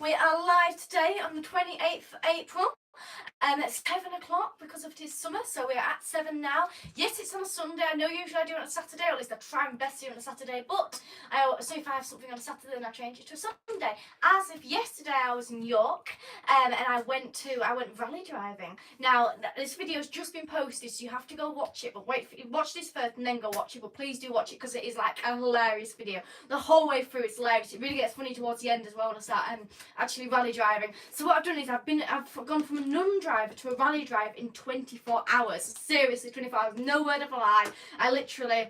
We are live today on the 28th of April. It's 7 o'clock because of it is summer, so we're at 7 now. Yes, it's on a Sunday. I know usually I do it on a Saturday, or at least I try my best to do it on a Saturday, but so if I have something on a Saturday, then I change it to a Sunday. As of yesterday, I was in York, and I went rally driving. Now, this video has just been posted, so you have to go watch it, but watch this first and then go watch it, but please do watch it because it is like a hilarious video. The whole way through, it's hilarious. It really gets funny towards the end as well when I start actually rally driving. So what I've done is I've gone from a non-driver to a rally drive in 24 hours. Seriously, 24 hours, no word of a lie. I literally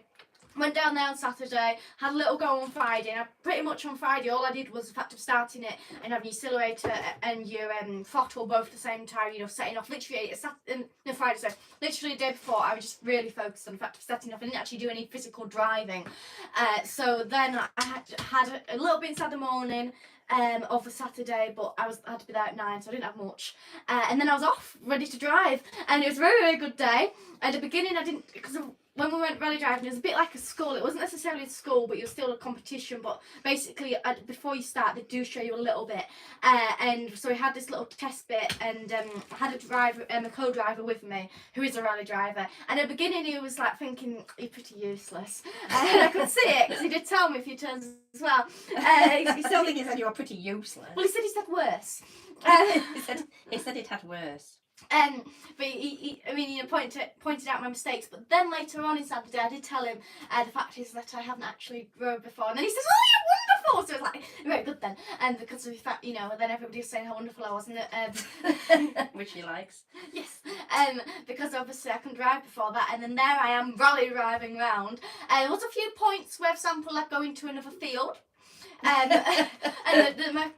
went down there on Saturday, had a little go on Friday, and pretty much on Friday all I did was the fact of starting it and having your accelerator and your throttle both at the same time, you know, setting off. Literally, literally the day before, I was just really focused on the fact of setting off. I didn't actually do any physical driving. So then I had a little bit inside the morning of the Saturday, but I had to be there at 9, so I didn't have much. And then I was off, ready to drive, and it was a very, very good day. At the beginning, I didn't, because when we went rally driving, it was a bit like a school. It wasn't necessarily a school, but it was still a competition. But basically, before you start, they do show you a little bit. And so we had this little test bit, and I had a co-driver with me, who is a rally driver. And at the beginning, he was like thinking, "You're pretty useless." And I could see it because he did tell me a few times as well. He still think he said you were pretty useless. Well, he said worse. He said it had worse. But he pointed out my mistakes. But then later on in Saturday, I did tell him the fact is that I haven't actually drove before. And then he says, "Oh, you're wonderful!" So it was like very good then. And because of the fact, you know, then everybody was saying how wonderful I was, which he likes. Yes. Because obviously I couldn't drive before that, and then there I am rally driving round. There was a few points where, for example, like going to another field. And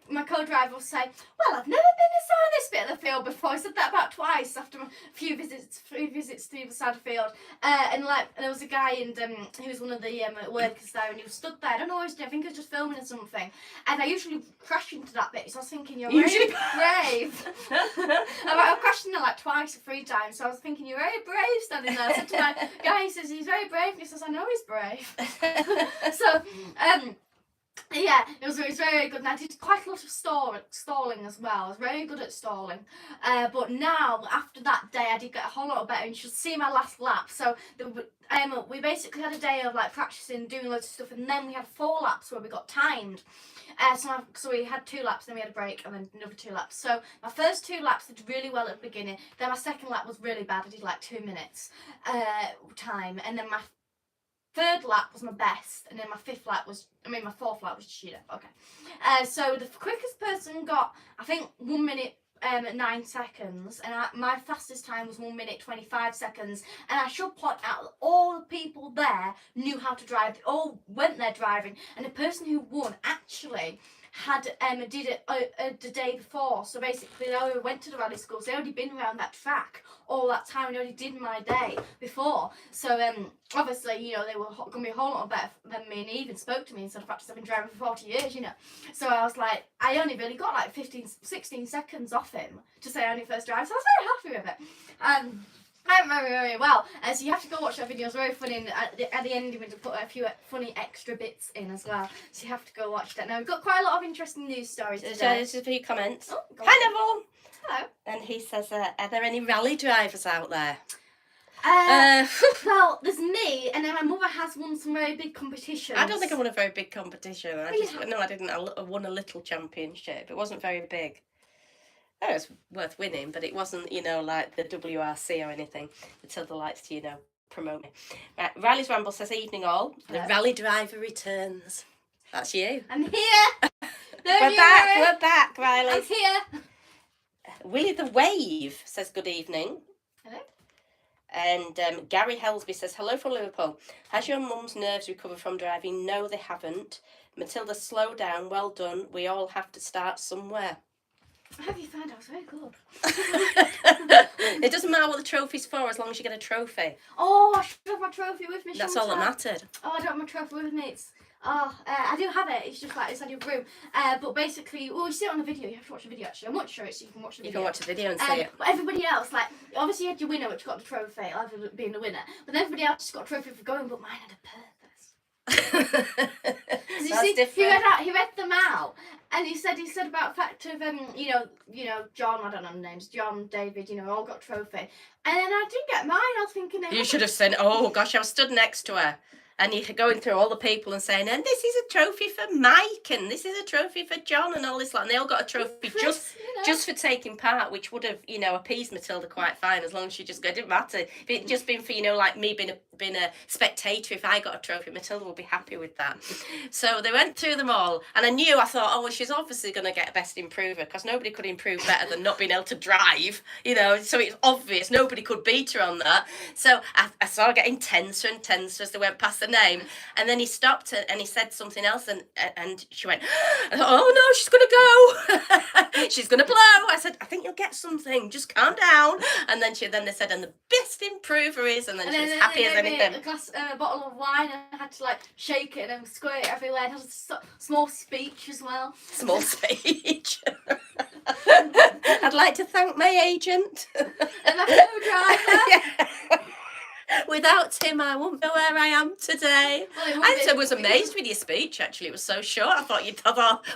my co-driver will say, "Well, I've never been inside this bit of the field before." I said that about twice after a few visits to the other side of the field. And there was a guy, and he was one of the workers there, and he was stood there. I don't know what he was doing. I think he was just filming or something. And I usually crash into that bit, so I was thinking, "You're really brave." I've crashed in there like twice or 3 times, so I was thinking, "You're very brave standing there." I said to my guy, he says, "He's very brave," and he says, "I know he's brave." So, yeah, it was very, very good. And I did quite a lot of stalling as well. I was very good at stalling. But now, after that day, I did get a whole lot better. And you should see my last lap. So we basically had a day of like practicing, doing loads of stuff, and then we had 4 laps where we got timed. So we had 2 laps, then we had a break, and then another 2 laps. So my first 2 laps did really well at the beginning. Then my second lap was really bad. I did like 2 minutes time, and then my 3rd lap was my best, and then my 4th lap was shit. Okay. So the quickest person got, I think, 1 minute 9 seconds, and my fastest time was 1 minute 25 seconds. And I should point out that all the people there knew how to drive. They all went there driving, and the person who won actually did it the day before. So basically they already went to the rally schools. They already been around that track all that time, and already did my day before. So obviously, you know, they were going to be a whole lot better than me, and he even spoke to me instead of fact I've been driving for 40 years, you know. So I was like, I only really got like 16 seconds off him to say I only first drive, so I was very happy with it. I went very, very well. So you have to go watch that video. It's very funny. And at the end, we're going to put a few funny extra bits in as well. So you have to go watch that. Now, we've got quite a lot of interesting news stories today. So there's a few comments. Oh, Hi, Neville. Hello. And he says, are there any rally drivers out there? Well, there's me, and then my mother has won some very big competitions. I don't think I won a very big competition. I didn't. I won a little championship. It wasn't very big. Oh, it was worth winning, but it wasn't, you know, like the WRC or anything. Matilda likes to, you know, promote me. Right, Riley's Ramble says, "Evening all. The rally driver returns." That's you. I'm here. We're back, Riley. I'm here. Willie the Wave says, "Good evening." Hello. And Gary Helsby says, "Hello from Liverpool. Has your mum's nerves recovered from driving?" No, they haven't. Matilda, slow down. Well done. We all have to start somewhere. How have you found I was very good? It doesn't matter what the trophy's for as long as you get a trophy. Oh, I should have my trophy with me. That's all that mattered. Oh, I don't have my trophy with me. I do have it. It's just like inside your room. But basically, well, you see it on the video. You have to watch the video actually. I won't show it so you can watch the video. You can watch the video and see it. But everybody else, like, obviously you had your winner, which got the trophy, being the winner. But then everybody else just got a trophy for going, but mine had a purpose. You That's see, different. he read them out, and he said about the fact of you know John, I don't know the names, John, David, you know, all got trophy, and then I didn't get mine. I was thinking You should have said, oh gosh, I was stood next to her. And you're going through all the people and saying, and this is a trophy for Mike, and this is a trophy for John, and all this lot. And they all got a trophy Chris, just for taking part, which would have, you know, appeased Matilda quite fine, as long as she just go, it didn't matter. If it just been for, you know, like me being a spectator, if I got a trophy, Matilda would be happy with that. So they went through them all, and I thought, oh, well, she's obviously going to get a best improver, because nobody could improve better than not being able to drive, you know, so it's obvious nobody could beat her on that. So I saw her getting tenser and tenser as they went past the name. And then he stopped and he said something else, and she went, oh no, she's gonna go. She's gonna blow. I said, I think you'll get something, just calm down. And then they said, and the best improver is, and then she was happy as anything. A bottle of wine, and I had to like shake it and squirt it everywhere. It had a small speech as well. Small speech. I'd like to thank my agent. And my co-driver. Yeah. Without him, I wouldn't know where I am today. Well, I was amazed with your speech, actually. It was so short. I thought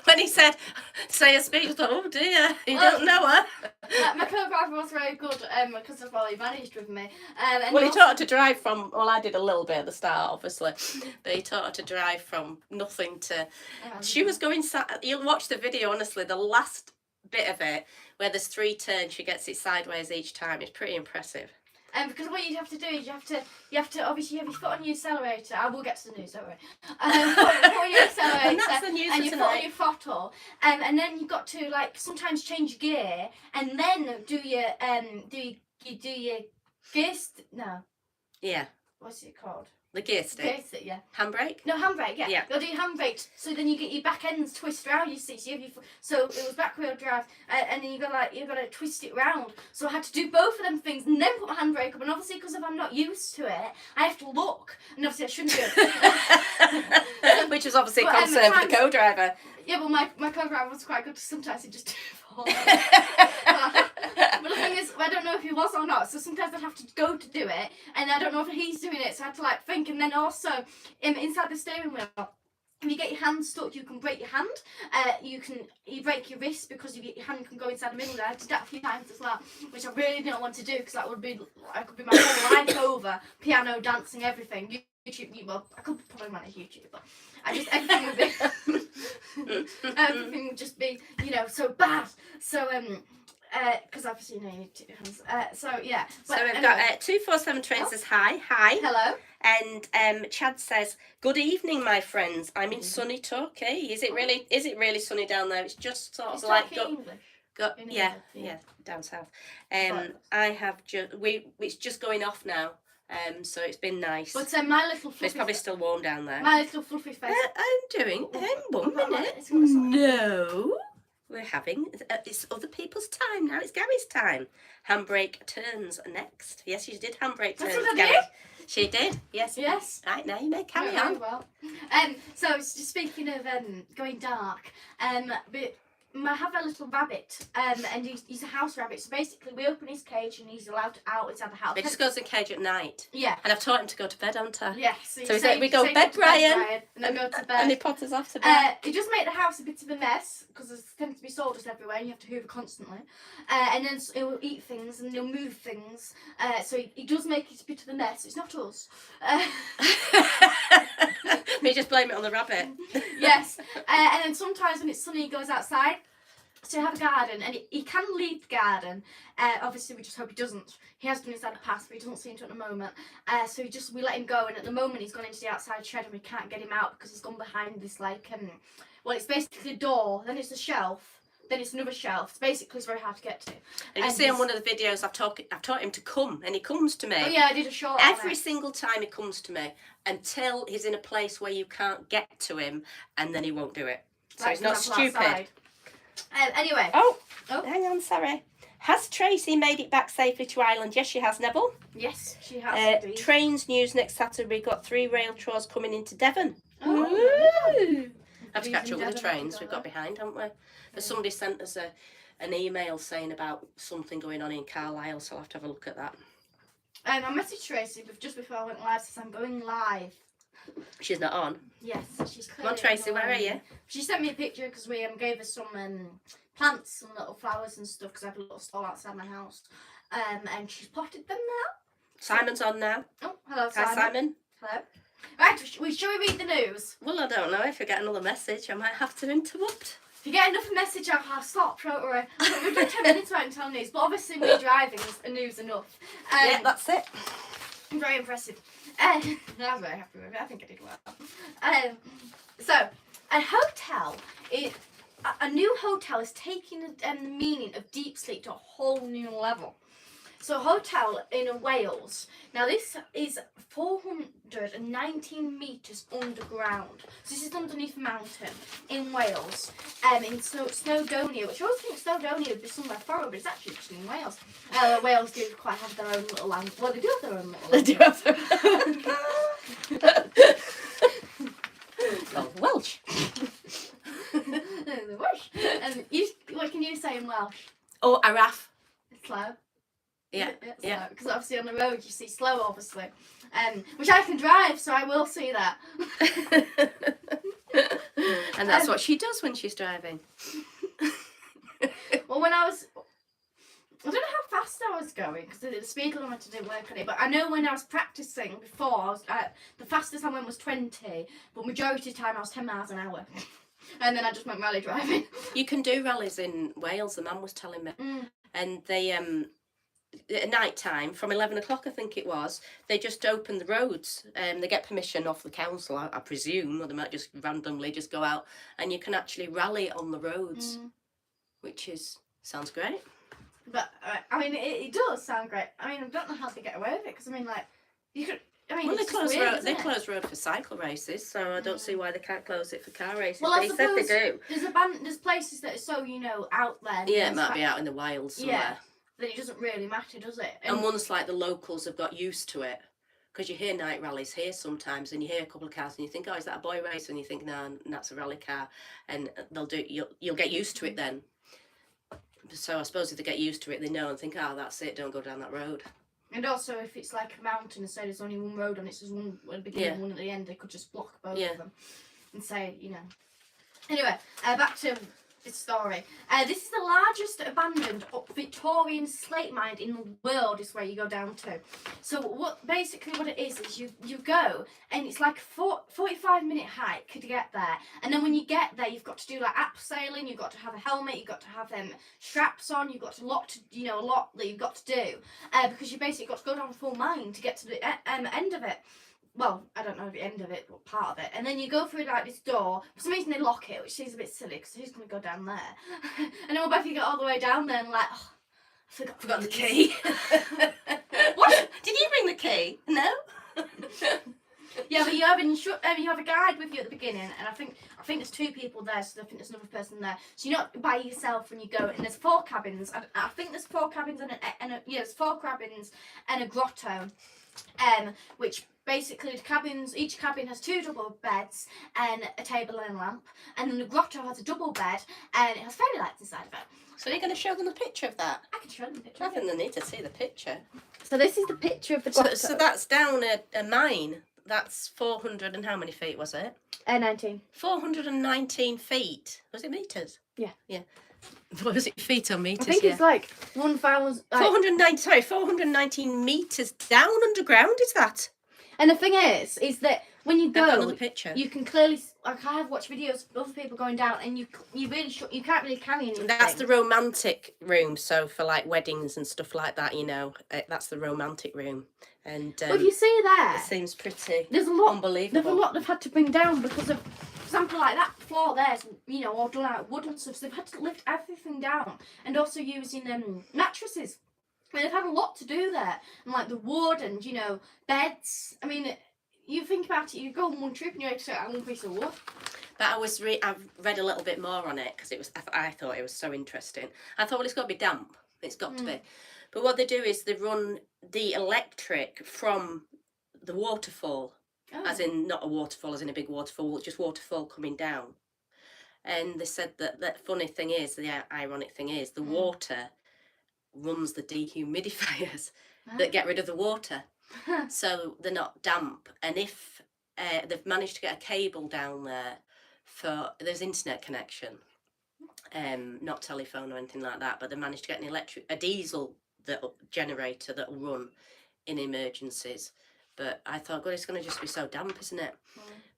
when he said, say a speech, I thought, oh dear, you don't know her. My co-driver was very good because of what he managed with me. Well, he taught her to drive from, well, I did a little bit at the start, obviously, but he taught her to drive from nothing to, she was going, you'll watch the video, honestly, the last bit of it, where there's 3 turns, she gets it sideways each time. It's pretty impressive. Because what you'd have to do is you have to obviously have your foot on your accelerator. I will get to the news, don't worry. Put on your accelerator And that's the news and for your foot on your throttle, and then you've got to like sometimes change gear and then do your gear no. Yeah. What's it called? The gear stick. Gear stick, yeah. Handbrake? No, handbrake, yeah. Yeah. You'll do your handbrake, so then you get your back ends twist around, you see. So, so it was back wheel drive, and then you got to twist it round. So I had to do both of them things, and then put my handbrake up. And obviously, because if I'm not used to it, I have to look, and obviously I shouldn't do. Which was obviously a concern for the co-driver. Yeah, but my co-driver was quite good. Sometimes he just fall. But the thing is, I don't know if he was or not, so sometimes I'd have to go to do it, and I don't know if he's doing it, so I had to like think, and then also inside the steering wheel, if you get your hand stuck, you can break your hand. You break your wrist because your hand can go inside the middle there. I did that a few times as well, which I really didn't want to do because that could be my whole life over, piano, dancing, everything. YouTube, well, I could probably manage YouTube, but everything would just be, you know, so bad. So because obviously you need 2 hands. So yeah. So we've got 247 Train says hi. Hello. And Chad says, good evening, my friends. I'm in sunny Torquay. Is it really sunny down there? It's just sort of like yeah, down south. I have it's just going off now. So it's been nice. But my little fluffy, it's probably still warm down there. My little fluffy face. I'm doing 1 minute. No. We're having, it's other people's time now. It's Gary's time. Handbrake turns next. Yes, she did handbrake turns, Gary. She did. Yes. Yes. Right, now you may carry on. Well. So speaking of going dark, I have a little rabbit, and he's a house rabbit. So basically, we open his cage, and he's allowed out inside the house. He just goes in the cage at night. Yeah. And I've taught him to go to bed, haven't I? Yes. So we go bed, Brian, and then go to bed. And he potters off to bed. It does make the house a bit of a mess because there tends to be sawdust everywhere, and you have to hoover constantly. And then he'll eat things and he'll move things. So he does make it a bit of a mess. It's not us. We just blame it on the rabbit. Yes. And then sometimes when it's sunny, he goes outside. So you have a garden, and he can leave the garden. Obviously, we just hope he doesn't. He has done inside the past, but he doesn't seem to at the moment. So we let him go, and at the moment he's gone into the outside shed, and we can't get him out because he's gone behind this well, it's basically a door, then it's a shelf, then it's another shelf. It's very hard to get to. And you see on one of the videos, I've taught him to come, and he comes to me. Oh yeah, I did a short. Every single time he comes to me, until he's in a place where you can't get to him, and then he won't do it. So he's not stupid. Outside. Anyway. Oh, hang on, sorry. Has Tracy made it back safely to Ireland? Yes, she has, Neville. Yes, she has. Trains news next Saturday. We've got 3 rail tours coming into Devon. Oh. I have to catch up with the trains. We've got behind, haven't we? But somebody sent us an email saying about something going on in Carlisle, so I'll have to have a look at that. I messaged Tracy just before I went live, says I'm going live. She's not on. Yes, she's Come on, clearly Tracy, where are you? She sent me a picture because we gave her some plants, some little flowers and stuff because I have a little stall outside my house. And she's potted them now. Simon's on now. Oh, hello, Hi, Simon. Hello. Right, shall we read the news? Well, I don't know. If we get another message, I might have to interrupt. If you get enough message, I'll stop, don't worry. We've done 10 minutes without telling news, but obviously me driving is news enough. Yeah, that's it. Very impressive. I was very happy with it. I think I did well. So, a new hotel is taking the meaning of deep sleep to a whole new level. So, a hotel in Wales. Now, this is 419 metres underground. So, this is underneath a mountain in Wales, in Snowdonia, which I always think Snowdonia would be somewhere foreign, but it's actually just in Wales. Wales do quite have their own little land. Well, they do have their own little land. They do have their own. Oh, Welsh. The Welsh. And what can you say in Welsh? Oh, Araf. Slow. Yeah. Because obviously on the road you see slow, obviously. Which I can drive, so I will see that. And that's what she does when she's driving. Well, I don't know how fast I was going because the speed limit didn't work on it. But I know when I was practicing before, the fastest I went was 20, but majority of the time I was 10 miles an hour. And then I just went rally driving. You can do rallies in Wales, the man was telling me. And they, at night time, from 11 o'clock I think it was, they just open the roads. They get permission off the council, I presume, or they might just randomly just go out. And you can actually rally on the roads, which sounds great. But, I mean, it does sound great. I mean, I don't know how they get away with it, because, I mean, like, you could... I mean, well, they close road for cycle races, so I don't see why they can't close it for car races. Well, but he said they do. There's places that are so, out there. Yeah, it might be out in the wild somewhere. Yeah, that it doesn't really matter, does it? And once, like, the locals have got used to it, because you hear night rallies here sometimes, and you hear a couple of cars, and you think, oh, is that a boy race? And you think, no, that's a rally car, and you'll get used to it then. So I suppose if they get used to it, they know and think, oh, that's it, don't go down that road. And also, if it's like a mountain and say there's only one road on it, so there's one at the beginning, one at the end, they could just block both of them and say, Anyway, back to this story. This is the largest abandoned Victorian slate mine in the world, is where you go down to. So what it is you go, and it's like a 45-minute hike to get there. And then when you get there, you've got to do like abseiling, you've got to have a helmet, you've got to have straps on, you've got to a lot that you've got to do. Because you basically got to go down the full mine to get to the end of it. Well, I don't know the end of it, but part of it. And then you go through like this door. For some reason they lock it, which seems a bit silly because who's going to go down there? And then we'll both get all the way down there and like, oh, I forgot the key. What? Did you bring the key? No? Yeah, but you have a guide with you at the beginning, and I think there's 2 people there, so I think there's another person there. So you're not by yourself when you go. And there's 4 cabins. I think there's 4 cabins there's 4 cabins and a grotto, which. Basically, each cabin has 2 double beds and a table and a lamp. And then the grotto has a double bed and it has fairy lights inside of it. So you're going to show them a picture of that? I can show them a picture. I think they need to see the picture. So this is the picture of the grotto. So that's down a mine. That's 400 and how many feet was it? 19. 419 feet. Was it metres? Yeah. Yeah. What was it, feet or metres? I think it's like 1,000... 419 metres down underground, is that? And the thing is that when you go, another picture. You can clearly, like I have watched videos of other people going down, and you can't really carry anything. That's the romantic room. So for like weddings and stuff like that, that's the romantic room. And well, if you see there, it seems pretty. There's a lot. Unbelievable. There's a lot they've had to bring down because of, for example, like that floor there's all done out of wood and stuff. So they've had to lift everything down, and also using mattresses. I mean, they've had a lot to do there, and like the wood and beds. I mean, you think about it, you go on one trip and you have to take out one piece of wood. But I've read a little bit more on it because I thought it was so interesting. I thought, well, it's got to be damp. It's got to be. But what they do is they run the electric from the waterfall, as in not a waterfall, as in a big waterfall, just waterfall coming down. And they said that the ironic thing is, the water runs the dehumidifiers that get rid of the water, so they're not damp. And if they've managed to get a cable down there there's internet connection, not telephone or anything like that, but they managed to get a diesel generator that'll run in emergencies. But I thought, God, it's going to just be so damp, isn't it?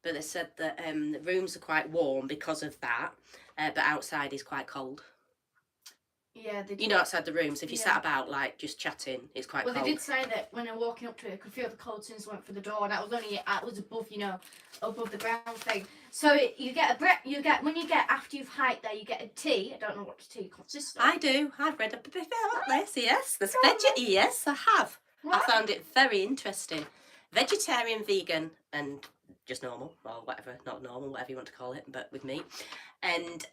But they said that the rooms are quite warm because of that, but outside is quite cold. Yeah, they did. You know, outside the rooms, if you sat about, like, just chatting, it's quite cold. Well, they did say that when they were walking up to it, I could feel the cold since I went for the door, and that was only, it was above, above the ground thing. So you get when you get, after you've hiked there, you get a tea. I don't know what the tea consists of. I do. I've read up a bit about this, yes. There's yes, I have. What? I found it very interesting. Vegetarian, vegan, and just normal, or whatever, not normal, whatever you want to call it, but with meat. And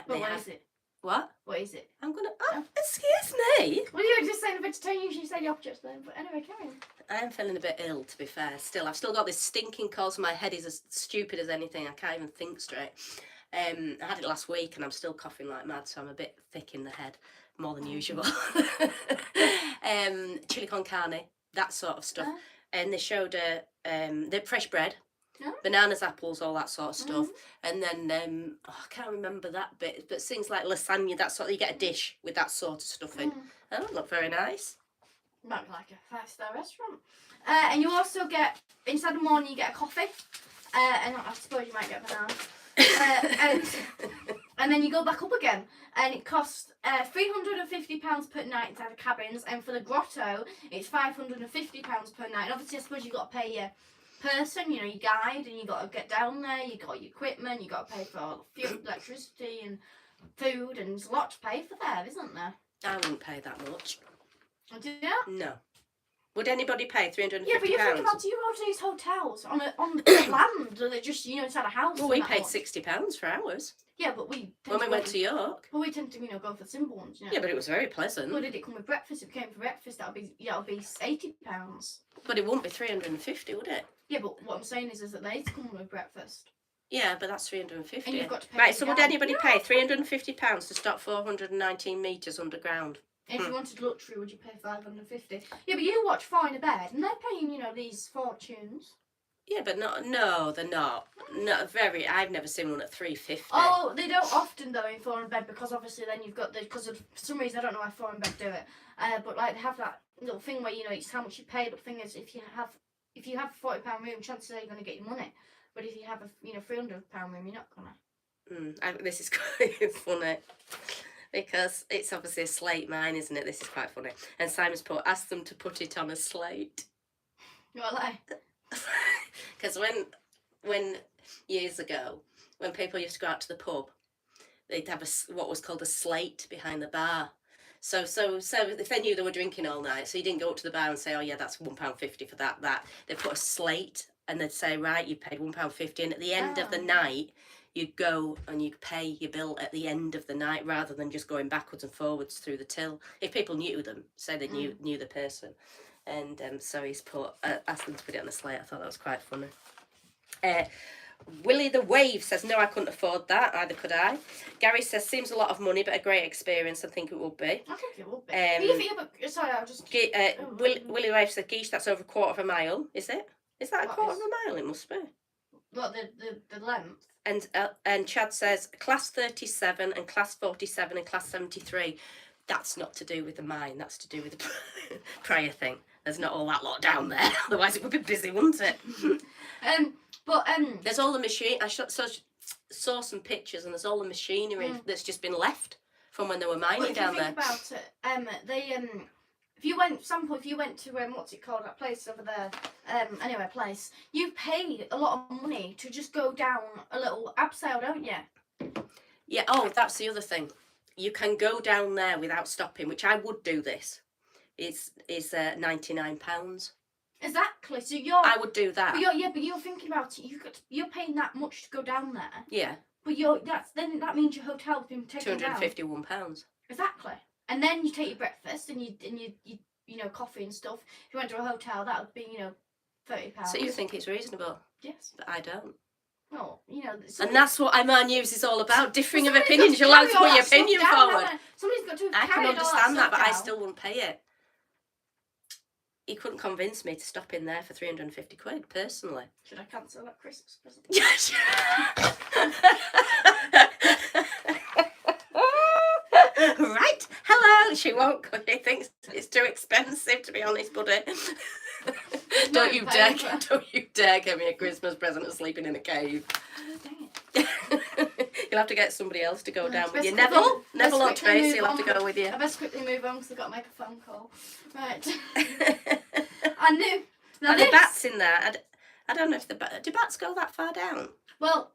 what is it? What? What is it? I'm going to... excuse me. Well, you were just saying a vegetarian, usually say the opposite then. But anyway, carry on. I am feeling a bit ill, to be fair. I've still got this stinking cold, so my head is as stupid as anything. I can't even think straight. I had it last week, and I'm still coughing like mad, so I'm a bit thick in the head, more than usual. Chili con carne, that sort of stuff. And they showed the fresh bread. Bananas, apples, all that sort of stuff. And then, I can't remember that bit, but things like lasagna, that sort of, you get a dish with that sort of stuff in. That would look very nice. Might be like a 5-star restaurant. And you also get, instead of morning, you get a coffee. And I suppose you might get banana. And then you go back up again. And it costs £350 per night inside the cabins. And for the grotto, it's £550 per night. And obviously, I suppose you've got to pay your person, your guide, and you got to get down there, you got your equipment, you got to pay for fuel, electricity and food, and there's a lot to pay for there, isn't there? I wouldn't pay that much. Do you? No. Would anybody pay £350? Yeah, but you think about, you go to these hotels on land, or they're just, inside a house. Well, we paid £60 for ours. Yeah, but when we went to York. Well, we tend to, go for the simple ones, Yeah, but it was very pleasant. Well, did it come with breakfast? If it came for breakfast, that'll be £80. But it wouldn't be £350, would it? Yeah, but what I'm saying is that they come with breakfast. Yeah, but that's £350. And you've got to pay. Right, so would anybody pay £350 to stop 419 metres underground? If you wanted luxury, would you pay $550? Yeah, but you watch Four in a Bed, and they're paying, these fortunes. Yeah, but no, they're not. Not very. I've never seen one at $350. Oh, they don't often though in Four in Bed, because obviously then you've got because of for some reason I don't know why Four in Bed do it. But like they have that little thing where it's how much you pay. But the thing is, if you have a £40 room, chances are you're going to get your money. But if you have a £300 room, you're not gonna. This is quite funny. Because it's obviously a slate mine, isn't it? This is quite funny. And Simon's asked them to put it on a slate. What lie? Because when years ago, when people used to go out to the pub, they'd have what was called a slate behind the bar. So if they knew they were drinking all night, so you didn't go up to the bar and say, oh yeah, that's £1.50 for that. They put a slate and they'd say, right, you paid £1.50, and at the end of the night, you'd go and you'd pay your bill at the end of the night rather than just going backwards and forwards through the till. If people knew them, say they knew the person. And so he's asked them to put it on the slate. I thought that was quite funny. Willie the Wave says, no, I couldn't afford that. Either could I. Gary says, seems a lot of money, but a great experience. I think it would be. I think it would be. Sorry, I'll just... Willie the Wave says, geesh, that's over a quarter of a mile. Is it? Is that a quarter of a mile? It must be. What, the length? And Chad says, class 37 and class 47 and class 73. That's not to do with the mine. That's to do with the prior thing. There's not all that lot down there. Otherwise it would be busy, wouldn't it? There's all the machine. I saw some pictures, and there's all the machinery that's just been left from when they were mining down there. If you think about it, if you went to what's it called, that place over there, place, you pay a lot of money to just go down a little abseil, don't you? Yeah. Oh, that's the other thing. You can go down there without stopping, which I would do. This is £99. Exactly. So I would do that. But you're thinking about it. You're paying that much to go down there. Yeah. But that means your hotel's been taken down. £251. Exactly. And then you take your breakfast and you coffee and stuff. If you went to a hotel, that would be £30. So you think it's reasonable? Yes. But I don't. Well, and that's what MR News is all about. Differing of opinions. You're allowed to put your opinion forward. Somebody's got to. I can understand that, but I still wouldn't pay it. he couldn't convince me to stop in there for 350 quid, personally. Should I cancel that Christmas present? Yes. Right, hello. She won't, because she thinks it's too expensive, to be honest, buddy. Don't you dare give me a Christmas present of sleeping in a cave. Dang it. You'll have to get somebody else to go down with you. Best Neville or quickly Tracy move will have to on. go with you. I best quickly move on because I've got to make a phone call. Right. I knew. Now Are the this- bats in there? I don't know if do bats go that far down? Well,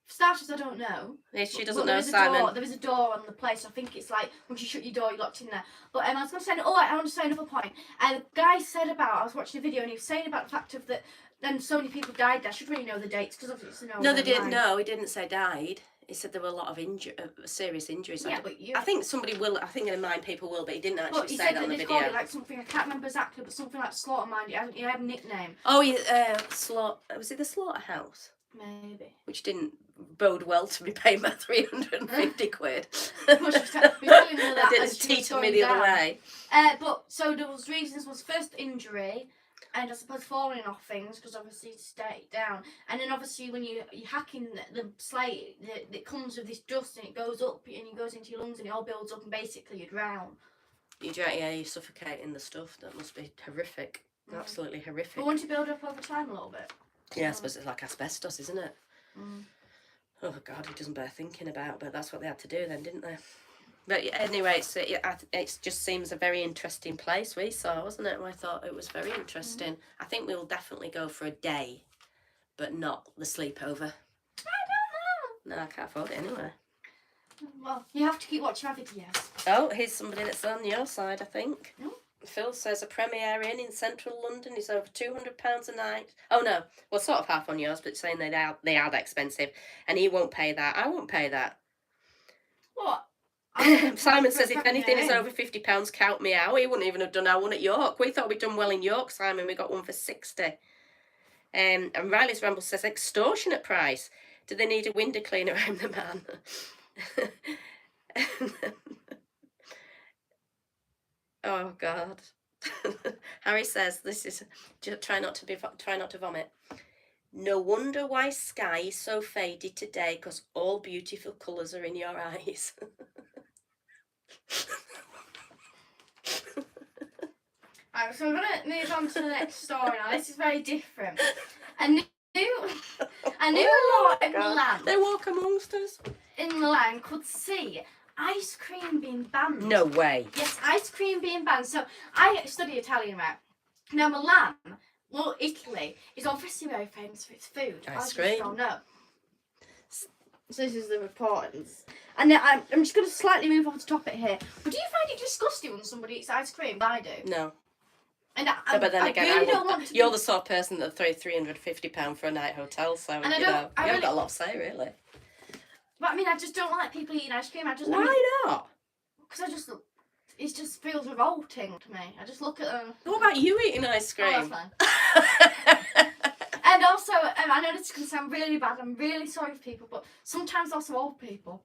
for starters, I don't know. She doesn't But know, there is Simon. There is a door on the place. I think it's like once you shut your door, you're locked in there. But I was going to say, I want to say another point. And the guy said I was watching a video and he was saying about the fact of that. Then so many people died there. I should really know the dates because obviously it's No, they didn't. No, he didn't say died. He said there were a lot of serious injuries. Yeah, but I think somebody will. I think in mind people will, but he didn't But actually he say said that on the they video. called it like something I can't remember exactly, but something like Slaughtermind. He had a nickname. Oh, was it the slaughterhouse? Maybe. Which didn't bode well to be paying my 350 quid. That didn't teeter me the other way. But so there was reasons. Was first injury, and I suppose falling off things because obviously you stay down, and then obviously when you're hacking the slate, it comes with this dust and it goes up and it goes into your lungs and it all builds up and basically you drown. You suffocate in the stuff. That must be horrific. Absolutely horrific. But once you build up over time a little bit. Yeah, I suppose it's like asbestos, isn't it? Mm. Oh God, it doesn't bear thinking about, but that's what they had to do then, didn't they? But anyway, it just seems a very interesting place we saw, wasn't it? I thought it was very interesting. I think we'll definitely go for a day, but not the sleepover. I don't know. No, I can't afford it anyway. Well, you have to keep watching our videos. Oh, here's somebody that's on your side, I think. Oh. Phil says a Premier Inn in central London is over £200 a night. Oh no, well sort of half on yours, but saying they are that expensive, and he won't pay that. I won't pay that. What? Simon says if anything is over £50, count me out. He wouldn't even have done our one at York. We thought we'd done well in York, Simon. We got one for 60. And Riley's Ramble says extortionate price. Do they need a window cleaner? I'm the man. Oh God. Harry says this is try not to vomit. No wonder why sky is so faded today, because all beautiful colours are in your eyes. Alright, so we're going to move on to the next story now. This is very different. A new law in Milan. They walk amongst us. In Milan could see ice cream being banned. No way. Yes, ice cream being banned. So I study Italian, right? Now Milan, well, Italy is obviously very famous for its food. Ice cream. I know. So this is the report. And then I'm just going to slightly move off the topic here. But do you find it disgusting when somebody eats ice cream? I do. No. And But then again, really don't want to you're the sort of person that throw £350 for a night hotel, so And you haven't got a lot to say, really. But I mean, I just don't like people eating ice cream. Why not? Because it just feels revolting to me. I just look at them. What about you eating ice cream? Oh, that's fine. And also, I know this is going to sound really bad. I'm really sorry for people, but sometimes also old people.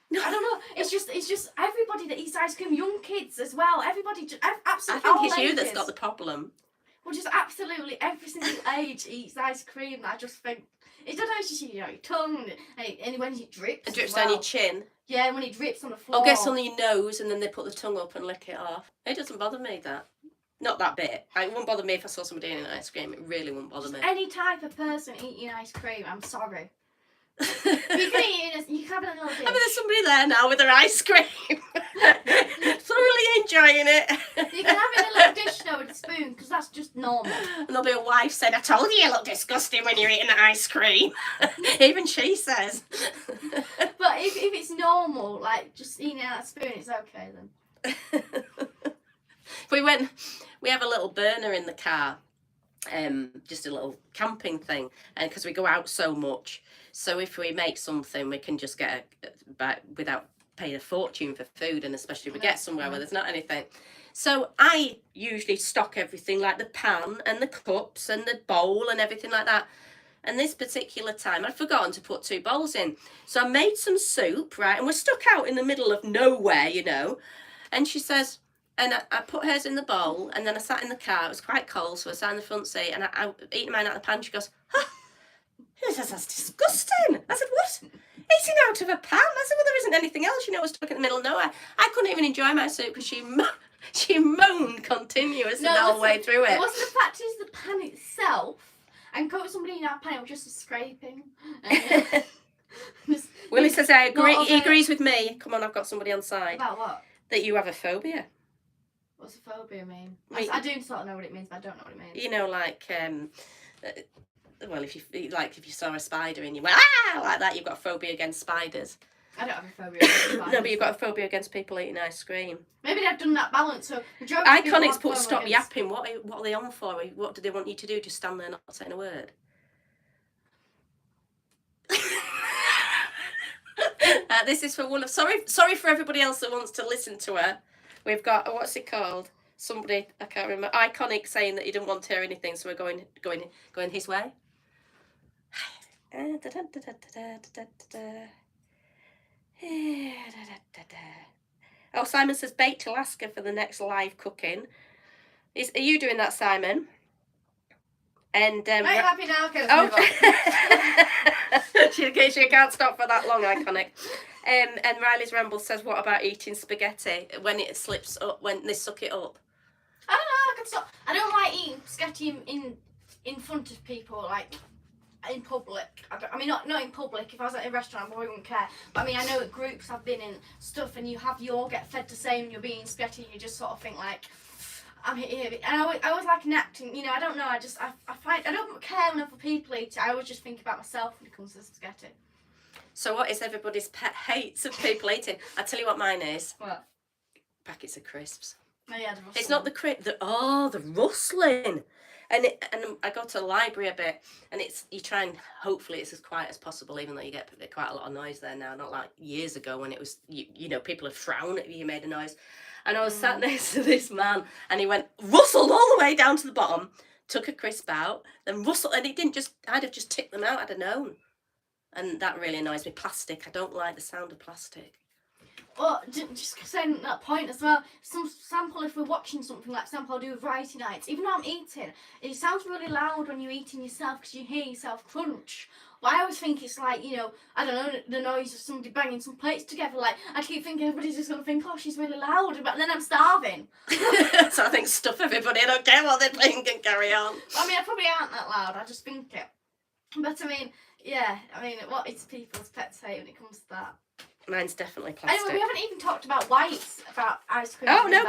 I don't know. It's just everybody that eats ice cream, young kids as well. Everybody, absolutely. I think it's you that's got the problem. Well, just absolutely every single age eats ice cream. I just think it's not just your tongue and when it drips. It drips as well. down your chin. Yeah, when it drips on the floor. Or gets on your nose and then they put the tongue up and lick it off. It doesn't bother me, that. Not that bit. It wouldn't bother me if I saw somebody eating ice cream. It really wouldn't bother me. Any type of person eating ice cream, I'm sorry. You can eat it. You can have a little dish. I mean, there's somebody there now with their ice cream. Thoroughly enjoying it. You can have it in a little dish now with a spoon, because that's just normal. And there'll be a wife said, I told you look disgusting when you're eating the ice cream. Even she says. But if it's normal, like just eating it out of a spoon, it's okay then. We have a little burner in the car, just a little camping thing, and because we go out so much, so if we make something, we can just get without paying a fortune for food, and especially if we get somewhere where there's not anything. So I usually stock everything, like the pan and the cups and the bowl and everything like that. And this particular time, I'd forgotten to put 2 bowls in. So I made some soup, right? And we're stuck out in the middle of nowhere, And she says, And I put hers in the bowl, and then I sat in the car. It was quite cold, so I sat in the front seat, and I eating mine out of the pan. She goes, that's disgusting. I said, what? Eating out of a pan? I said, well, there isn't anything else. I was stuck in the middle of nowhere. I couldn't even enjoy my soup because she moaned continuously the whole way through it. It wasn't the fact, it was the pan itself. And caught somebody in our pan, it was just a scraping. Willie says, I agree. He agrees with me. Come on, I've got somebody on side. About what? That you have a phobia. What's a phobia mean? I do sort of know what it means, but I don't know what it means. You know, like, well, if you saw a spider and you went, like that, you've got a phobia against spiders. I don't have a phobia against spiders. No, but you've got a phobia against people eating ice cream. Maybe they've done that balance. So Iconics put stop yapping. What are they on for? What do they want you to do? Just stand there not saying a word? This is for one of sorry for everybody else that wants to listen to her. We've got what's it called? Somebody I can't remember. Iconic saying that he didn't want to hear anything, so we're going his way. Oh, Simon says baked Alaska for the next live cooking. Are you doing that, Simon? And I'm happy now. She can't stop for that long. Iconic. And Riley's Ramble says, what about eating spaghetti when it slips up, when they suck it up? I don't know, I can stop. I don't like eating spaghetti in front of people, like in public. I mean, not in public. If I was at a restaurant, I probably wouldn't care. But I mean, I know at groups I've been in stuff, and you get fed the same, and you're being spaghetti, and you just sort of think like, I'm here. And I always like enacting. I don't know. I find I don't care when other people eat it. I always just think about myself when it comes to spaghetti. So what is everybody's pet hates of people eating? I tell you what mine is. What? Packets of crisps. Oh yeah, the rustling. It's not the the rustling. And I go to the library a bit, and you try and hopefully it's as quiet as possible, even though you get quite a lot of noise there now. Not like years ago when it was people would frown at you made a noise. And I was sat next to this man, and he went rustled all the way down to the bottom, took a crisp out, then rustled, and I'd have just ticked them out. I'd have known. And that really annoys me. Plastic. I don't like the sound of plastic. Well, just saying that point as well. Some sample, if we're watching something like I'll do variety nights, even though I'm eating, it sounds really loud when you're eating yourself because you hear yourself crunch. But I always think it's like, I don't know, the noise of somebody banging some plates together. Like, I keep thinking everybody's just going to think, oh, she's really loud, but then I'm starving. So I think stuff everybody. I don't care what they think and carry on. I mean, I probably aren't that loud. I just think it. But I mean, yeah, what is people's pets hate when it comes to that? Mine's definitely plastic. Anyway, we haven't even talked about why it's about ice cream. Oh no,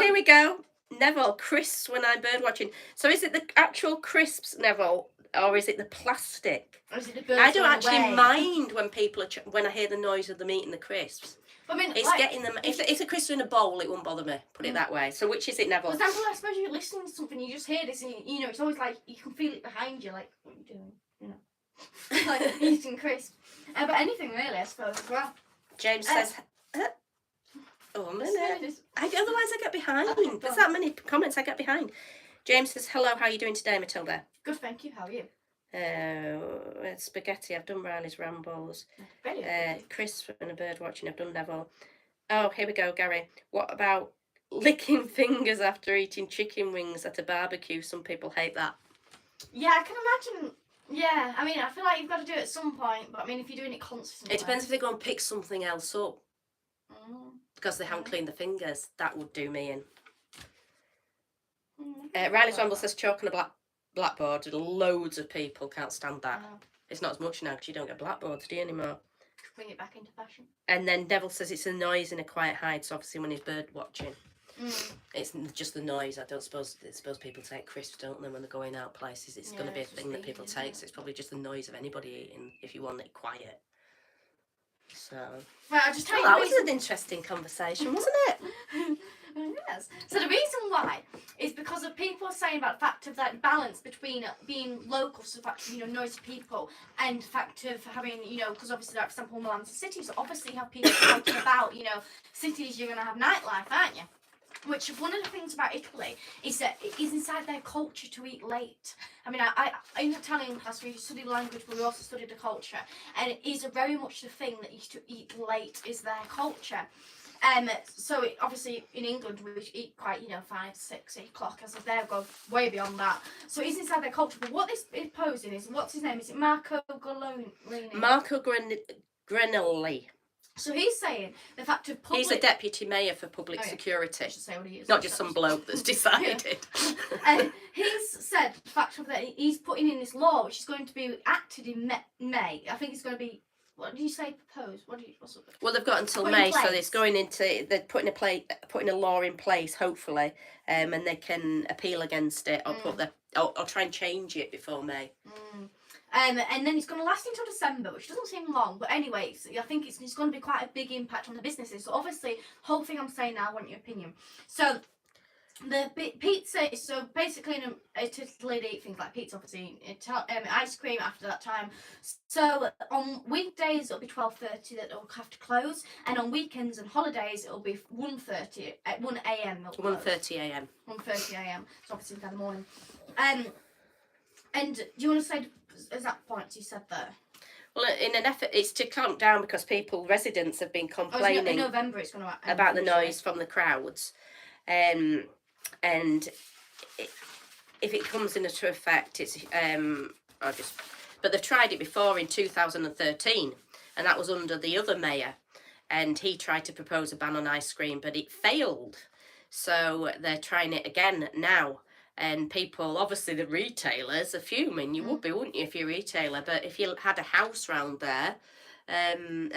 here we go. Neville, crisps when I'm bird watching. So is it the actual crisps, Neville, or is it the plastic? Or is it the birds I don't actually away? Mind when people when I hear the noise of them eating the crisps. I mean, it's getting them. If it's a crisp in a bowl, it won't bother me. Put it that way. So which is it, Neville? For example, I suppose you're listening to something, you just hear this, and it's always like you can feel it behind you, like what are you doing? Like eating crisps. But anything really, I suppose as well. James says. Oh, a minute. Otherwise, I get behind. There's that many comments I get behind. James says, hello, how are you doing today, Matilda? Good, thank you. How are you? Spaghetti, I've done Riley's Rambles. Chris and a bird watching, I've done Neville. Oh, here we go, Gary. What about licking fingers after eating chicken wings at a barbecue? Some people hate that. Yeah, I can imagine. Yeah, I mean, I feel like you've got to do it at some point, but I mean, if you're doing it constantly. It depends if they go and pick something else up. Because they haven't cleaned the fingers. That would do me in. Riley's Ramble says chalk on a blackboard. Loads of people can't stand that. It's not as much now because you don't get blackboards, do you, anymore? Bring it back into fashion. And then Devil says it's a noise in a quiet hide, so obviously when he's bird watching. It's just the noise. I suppose people take crisps, don't they, when they're going out places. It's going to be a thing that people take, so it's probably just the noise of anybody eating if you want it quiet. So, well, I'll just tell you that was an interesting conversation, wasn't it? Yes. So the reason why is because of people saying about the fact of that balance between being local, so the fact of, noisy people, and the fact of having, because obviously, like, for example, Milan's a city, so obviously you have people talking about, cities, you're going to have nightlife, aren't you? Which one of the things about Italy is that it is inside their culture to eat late. I mean, in Italian class we studied language, but we also studied the culture, and it is a very much the thing that you to eat late is their culture. So obviously in England we eat quite 5, 6, 8 o'clock, as if they go way beyond that. So it is inside their culture. But what this is posing is, what's his name? Is it Marco Granelli? Marco Granelli. So he's saying the fact of public... He's a deputy mayor for public security. I should say what he is. Not just some bloke that's decided. He's said the fact of that he's putting in this law, which is going to be acted in May. I think it's going to be... What did you say? Propose? What's it? Well, they've got until May, so it's going into. They're putting a law in place, hopefully, and they can appeal against it or or try and change it before May. And then it's going to last until December, which doesn't seem long, but anyway, I think it's going to be quite a big impact on the businesses. So obviously, whole thing I'm saying now, I want your opinion. So the pizza, so basically in Italy they eat things like pizza, obviously, ice cream after that time. So on weekdays it'll be 12:30 that they'll have to close, and on weekends and holidays it'll be 1:30 at 1 a.m. 1:30 a.m. 1:30 a.m. So obviously in the morning. And do you want to say exact points you said there? Well, in an effort, it's to clamp down because residents have been complaining in November it's going to about the noise from the crowds. And if it comes into effect, it's but they've tried it before in 2013, and that was under the other mayor, and he tried to propose a ban on ice cream, but it failed. So they're trying it again now, and people, obviously the retailers, are fuming. You would be, wouldn't you, if you're a retailer? But if you had a house round there, and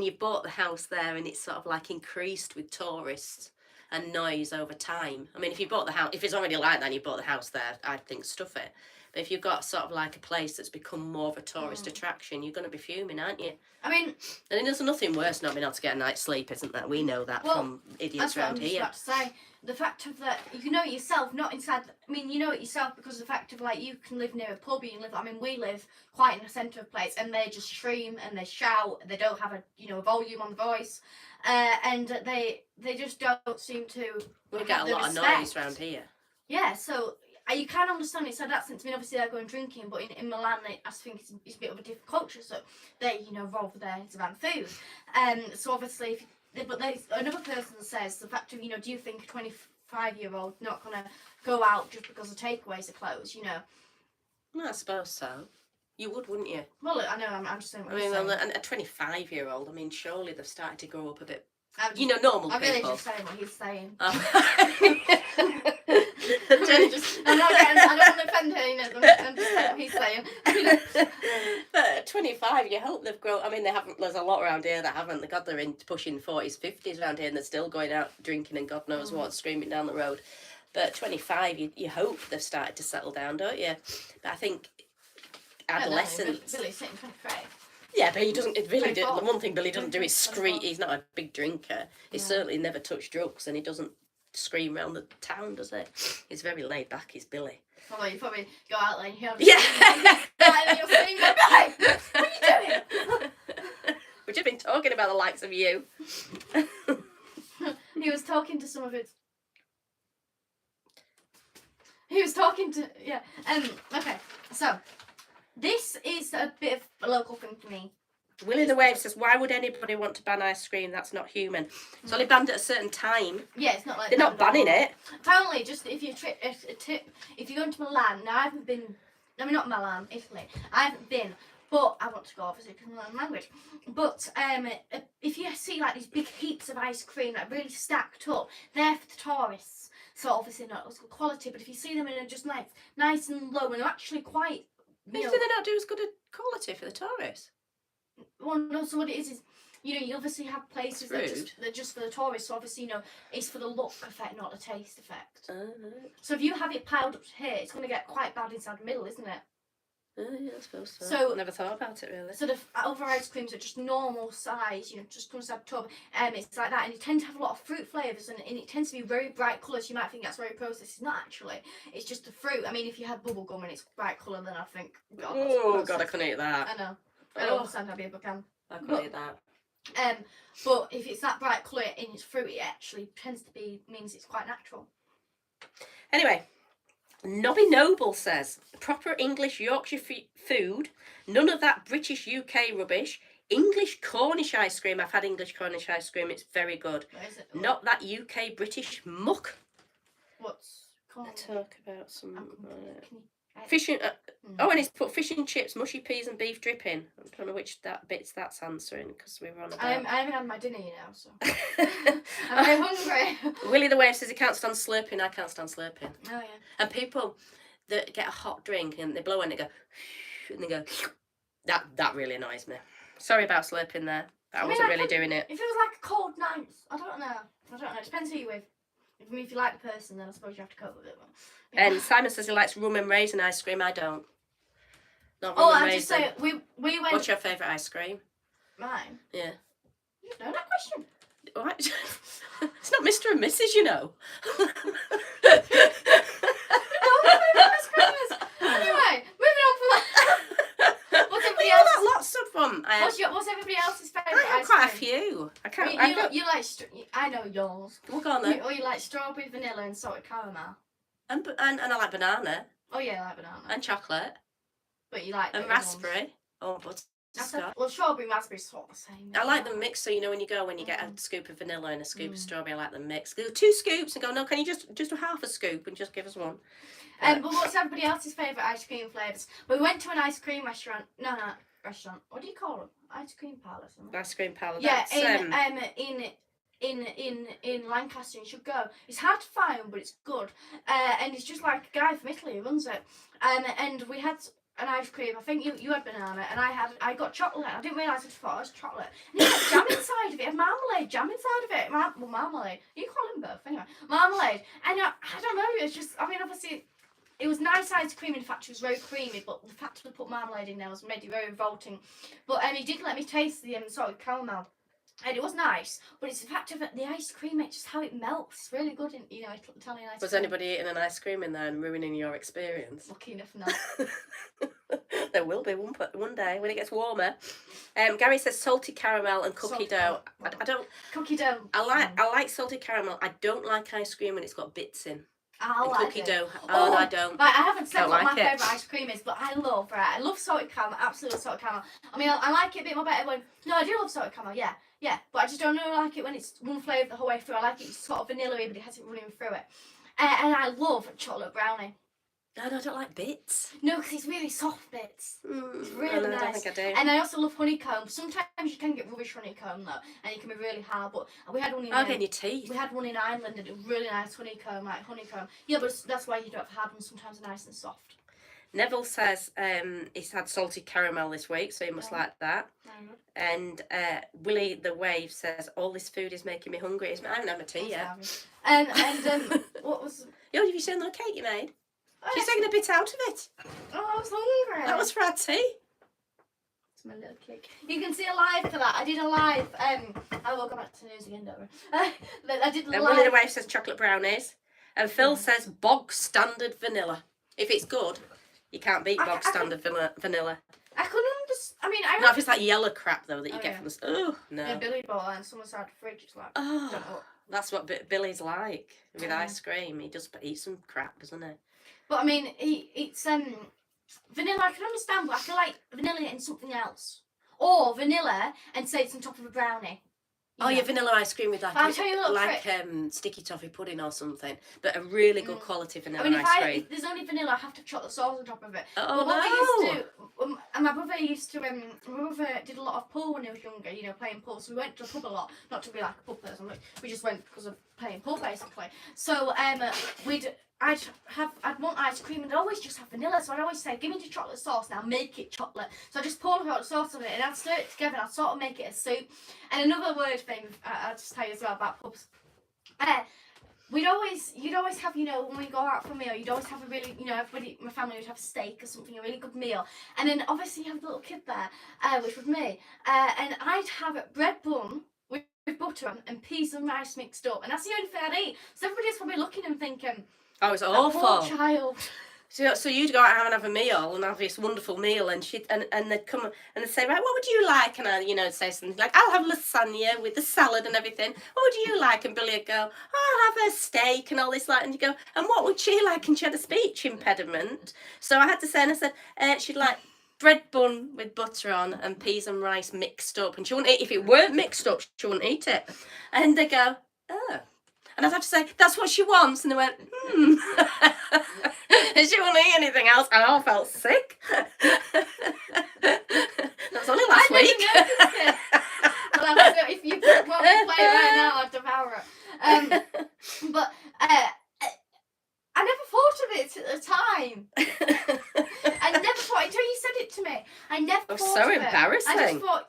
you bought the house there, and it's sort of like increased with tourists and noise over time. I mean, if you bought the house, if it's already like that and you bought the house there, I'd think stuff it. But if you've got sort of like a place that's become more of a tourist attraction, you're going to be fuming, aren't you? I mean... And there's nothing worse not being able to get a night's sleep, isn't there? We know that from idiots around here. That's what I was about to say. The fact of that, you know it yourself, not inside... I mean, you know it yourself because of the fact of, like, you can live near a pub, you can live... I mean, we live quite in the centre of a place, and they just scream and they shout, they don't have a volume on the voice. And they just don't seem to. We get a lot of noise around here. Yeah, so you can understand it. So that sense, I mean, obviously they're going drinking, but in Milan, I think it's a bit of a different culture. So they, revolve there. It's around food. So obviously, but there's another person says the fact of, do you think a 25-year-old not gonna go out just because the takeaways are closed? Well, I suppose so. You would, wouldn't you? Well, I know, I'm just saying what you're saying. And a 25-year-old, I mean, surely they've started to grow up a bit, normal people. I'm really just saying what he's saying. Oh. I don't want to offend her, I'm just saying what he's saying. But at 25, you hope they've grown. I mean, they haven't. There's a lot around here that haven't. God, they're pushing 40s, 50s around here, and they're still going out drinking and God knows what, screaming down the road. But at 25, you hope they've started to settle down, don't you? But I think adolescents. Billy's sitting 23. Yeah, but he doesn't. Billy did. The one thing Billy doesn't do is scream. He's not a big drinker. He certainly never touched drugs, and he doesn't scream around the town, does he? He's very laid back. He's Billy. Well, you probably go out there and hear him. Yeah. And you're saying, Billy, what are you doing? We've just been talking about the likes of you. He was talking to some of his. He was talking to okay, so. This is a bit of a local thing for me. Willie the Wave says, why would anybody want to ban ice cream? That's not human. It's only banned at a certain time. Yeah, it's not like they're not banning it. Apparently, just if you if you're going to Milan, now I haven't been, I mean not Milan, Italy, I haven't been, but I want to go obviously because I learn language. But if you see like these big heaps of ice cream like really stacked up, they're for the tourists. So obviously not as good quality, but if you see them in a just like nice and low and they're actually quite. Do they not do as good a quality for the tourists? Well, no, so what it is you obviously have places that are just for the tourists, so obviously, it's for the look effect, not the taste effect. So if you have it piled up here, it's going to get quite bad inside the middle, isn't it? Yeah, I suppose so. Never thought about it, really. So the other ice creams are just normal size, just comes out the tub. It's like that, and you tend to have a lot of fruit flavours, and it tends to be very bright colours. You might think that's very processed. It's not actually. It's just the fruit. I mean, if you had bubble gum and it's bright colour, then I think, God, oh, God, I couldn't eat that. I know. I don't understand how people can. I couldn't eat that. But if it's that bright colour and it's fruity, it actually means it's quite natural. Anyway, Nobby Noble says, proper English Yorkshire food, none of that British UK rubbish. English Cornish ice cream. I've had English Cornish ice cream. It's very good. Where is it? Not that UK British muck. What's called? Talk about some Can fish and oh, and it's put fish and chips, mushy peas, and beef dripping. I don't know which that's answering because we were on about. I haven't had my dinner now, so I'm very hungry. Willie the Wave says he can't stand slurping. I can't stand slurping. Oh yeah. And people that get a hot drink and they blow and they go, and they go, that really annoys me. Sorry about slurping there. I wasn't really doing it. If it was like a cold night, I don't know. It depends who you're with. If you like the person, then I suppose you have to cope with it. But, yeah. And Simon says he likes rum and raisin ice cream. I don't. Not rum oh, and I raisin. just say we went. What's your favourite ice cream? Mine. Yeah. You know that question. What? It's not Mr. and Mrs. You know. Anyway, moving on from that. What's everybody else? else's? Lots of them. What's everybody else's favourite I have ice quite a cream? few. I can't. You like. I know yours. We'll go on then. You like strawberry, vanilla, and salted caramel. And I like banana. Oh yeah, I like banana. And chocolate. But you like. And raspberry. Oh, but. Well, strawberry and raspberry sort of the same. I like them mixed, so you know when you get a scoop of vanilla and a scoop of strawberry, I like them mixed. Go 2 scoops and go, no, can you just do half a scoop and just give us one? But what's everybody else's favourite ice cream flavours? We went to an ice cream restaurant. No, restaurant. What do you call them? Ice cream parlour. Ice cream parlour. Yeah, That's, in Lancaster. You should go. It's hard to find, but it's good. And it's just like a guy from Italy who runs it. And we had an ice cream. I think you had banana, and I got chocolate. I didn't realise it before it was chocolate. And it had jam inside of it. It had marmalade, jam inside of it. Marmalade. You call them both anyway. Marmalade. And I don't know. It's just. I mean, obviously. It was nice ice cream, in fact, it was very creamy, but the fact that they put marmalade in there made it very revolting. But he did let me taste the salted caramel, and it was nice, but it's the fact of the ice cream, it's just how it melts. It's really good in, Italian ice cream. Was anybody eating an ice cream in there and ruining your experience? Lucky enough not. There will be one day when it gets warmer. Gary says salty caramel and cookie dough. I don't... Cookie dough. I like salted caramel. I don't like ice cream when it's got bits in. I like cookie dough. Oh, no, I don't. Right, I haven't said what like my favourite ice cream is, but I love salted caramel, absolutely salted caramel. I mean, I like it a bit more better when, no, I do love salted caramel, yeah, but I just don't really like it when it's one flavour the whole way through. I like it sort of vanilla-y, but it has it running through it. And I love chocolate brownie. No, I don't like bits. No, because it's really soft bits. It's really nice. I don't think I do. And I also love honeycomb. Sometimes you can get rubbish honeycomb though, and it can be really hard. But we had one in. Get your teeth. We had one in Ireland, and it was really nice honeycomb. Yeah, but that's why you don't have hard ones. Sometimes they're nice and soft. Neville says he's had salted caramel this week, so he must like that. And Willie the Wave says all this food is making me hungry. I haven't had my tea yet. And what was? Yo, have you seen the cake you made? She's taking a bit out of it. Oh, I was hungry. That was for our tea. It's my little cake. You can see a live for that. I did a live. I will go back to the news again, don't worry. I did live. Willie the Wave says chocolate brownies, and Phil says bog standard vanilla. If it's good, you can't beat bog standard vanilla. I couldn't understand. I mean, not if it's like yellow crap though that you get from the. Oh no. Yeah, Billy bought and someone's had the fridge. It's like. Oh, that's what Billy's like with ice cream. He does eat some crap, doesn't he? But I mean, it's vanilla. I can understand, but I feel like vanilla and something else, or vanilla and say it's on top of a brownie. Yeah, vanilla ice cream with sticky toffee pudding or something, but a really good quality vanilla ice cream. If there's only vanilla, I have to chocolate sauce on top of it. Oh, but what I used to, and my brother did a lot of pool when he was younger, playing pool. So we went to the pub a lot, not to be like a pub person, we just went because of playing pool basically. So I'd want ice cream and I'd always just have vanilla, so I'd always say, give me the chocolate sauce now, make it chocolate. So I just pour the chocolate sauce on it and I'd stir it together and I'd sort of make it a soup. And another word thing, I'll just tell you as well about pubs. You'd always have, when we go out for a meal, you'd always have a really, everybody, my family would have a steak or something, a really good meal. And then obviously you have the little kid there, which was me, and I'd have a bread bun with butter and peas and rice mixed up, and that's the only thing I'd eat. So everybody's probably looking and thinking, oh, it's awful. Poor child. So you'd go out and have a meal and have this wonderful meal, and and they'd come and they'd say, right, what would you like? And I, say something like, I'll have lasagna with the salad and everything. What would you like? And Billy would go, oh, I'll have a steak and all this like. And you go, and what would she like? And she had a speech impediment, so I had to say, and I said, she'd like bread bun with butter on and peas and rice mixed up, and she wouldn't eat if it weren't mixed up. She wouldn't eat it, and they go, oh. And I'd have to say, that's what she wants. And they went, and she wouldn't eat anything else. And I all felt sick. That was only last week. Well, if you want to play it right now, I'd devour it. But I never thought of it at the time. I never thought, until you said it to me, I never thought so of it. embarrassing. I just thought,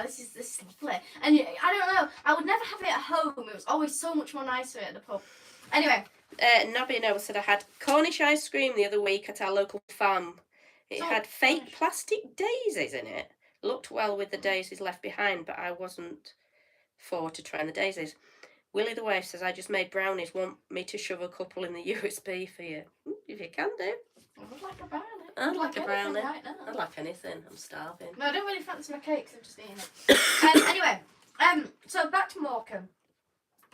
this is lovely. And I don't know, I would never have it at home. It was always so much more nicer at the pub. Anyway. Nobby Noah said, I had Cornish ice cream the other week at our local farm. It had fake plastic daisies in it. Looked well with the daisies left behind, but I wasn't forward to trying the daisies. Willie the Wave says, I just made brownies. Want me to shove a couple in the USB for you? If you can do. I would like a brownie. I'd like a brownie. Right now. I'd like anything. I'm starving. No, I don't really fancy my cakes. I'm just eating it. Anyway, so back to Morecambe.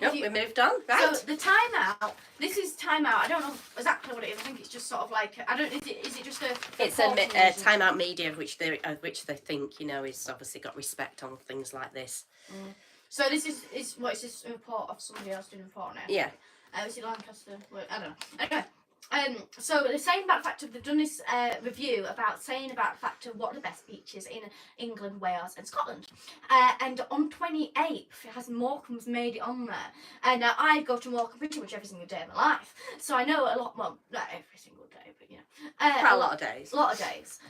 Nope, we moved on. Right. So the timeout. This is timeout. I don't know exactly what it is. I think it's just sort of like Is it just a? It's a timeout media, which they think is obviously got respect on things like this. Mm. So this is what is this a report of somebody else doing a report now? Yeah. Is it Lancaster? I don't know. Anyway. So they're saying about the fact of they've done this review about saying about the fact of what are the best beaches in England, Wales and Scotland. And on 28th, it has Morecambe's made it on there. And now I go to Morecambe pretty much every single day of my life. So I know a lot more, not every single day, but a lot of days. A lot of days.